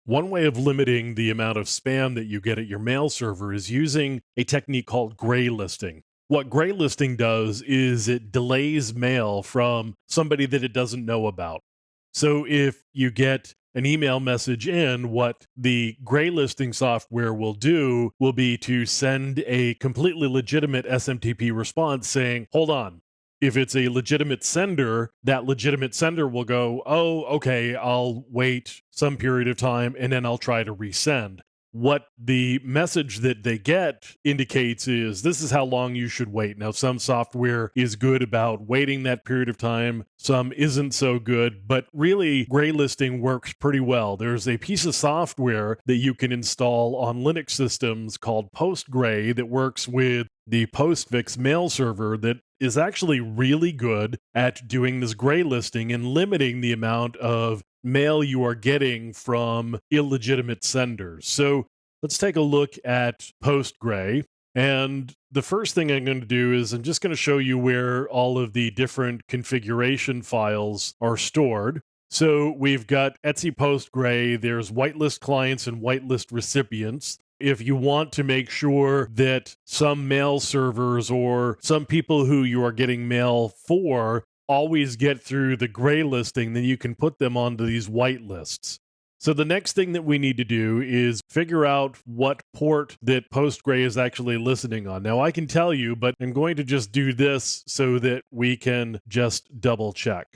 One way of limiting the amount of spam that you get at your mail server is using a technique called graylisting. What graylisting does is it delays mail from somebody that it doesn't know about. So if you get an email message in, what the graylisting software will do will be to send a completely legitimate SMTP response saying, hold on. If it's a legitimate sender, that legitimate sender will go, oh, okay, I'll wait some period of time and then I'll try to resend. What the message that they get indicates is this is how long you should wait. Now, some software is good about waiting that period of time, some isn't so good, but really, graylisting works pretty well. There's a piece of software that you can install on Linux systems called Postgray that works with the Postfix mail server that is actually really good at doing this graylisting and limiting the amount of mail you are getting from illegitimate senders. So let's take a look at Postgray. And the first thing I'm going to do is I'm just going to show you where all of the different configuration files are stored. So we've got Etsy Postgray, there's whitelist clients and whitelist recipients. If you want to make sure that some mail servers or some people who you are getting mail for always get through the gray listing, then you can put them onto these white lists. So the next thing that we need to do is figure out what port that Postgray is actually listening on. Now I can tell you, but I'm going to just do this so that we can just double check.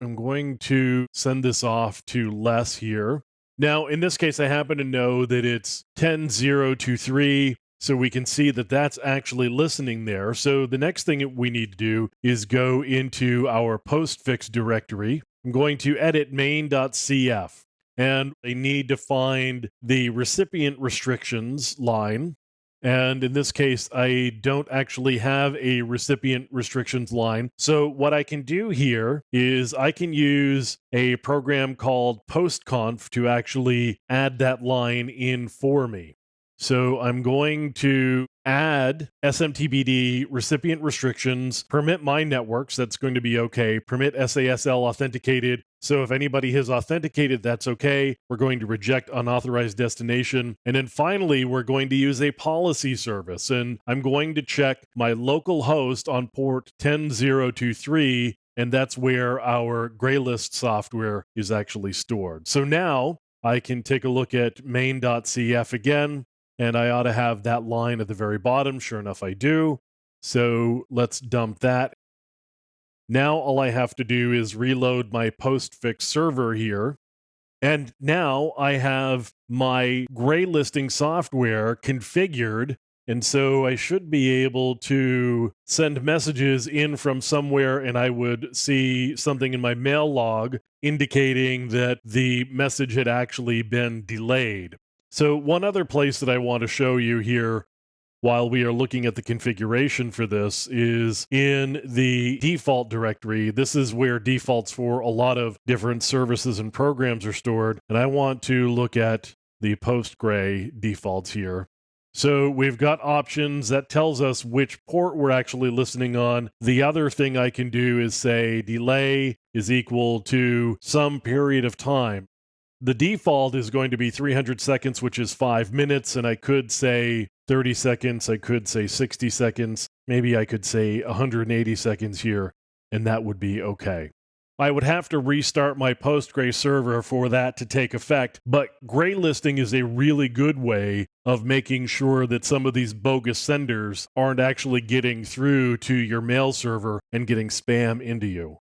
I'm going to send this off to Les here. Now, in this case, I happen to know that it's 10023, so we can see that that's actually listening there. So the next thing that we need to do is go into our postfix directory. I'm going to edit main.cf, and I need to find the recipient restrictions line. And in this case, I don't actually have a recipient restrictions line. So what I can do here is I can use a program called postconf to actually add that line in for me. So I'm going to add SMTBD recipient restrictions, permit my networks, that's going to be okay, permit SASL authenticated. So if anybody has authenticated, that's okay. We're going to reject unauthorized destination. And then finally, we're going to use a policy service. And I'm going to check my local host on port 10023, and that's where our Greylist software is actually stored. So now I can take a look at main.cf again. And I ought to have that line at the very bottom. Sure enough, I do. So let's dump that. Now all I have to do is reload my postfix server here. And now I have my graylisting software configured. And so I should be able to send messages in from somewhere, and I would see something in my mail log indicating that the message had actually been delayed. So one other place that I want to show you here while we are looking at the configuration for this is in the default directory. This is where defaults for a lot of different services and programs are stored. And I want to look at the Postgray defaults here. So we've got options that tells us which port we're actually listening on. The other thing I can do is say delay is equal to some period of time. The default is going to be 300 seconds, which is 5 minutes, and I could say 30 seconds, I could say 60 seconds, maybe I could say 180 seconds here, and that would be okay. I would have to restart my Postgray server for that to take effect, but graylisting is a really good way of making sure that some of these bogus senders aren't actually getting through to your mail server and getting spam into you.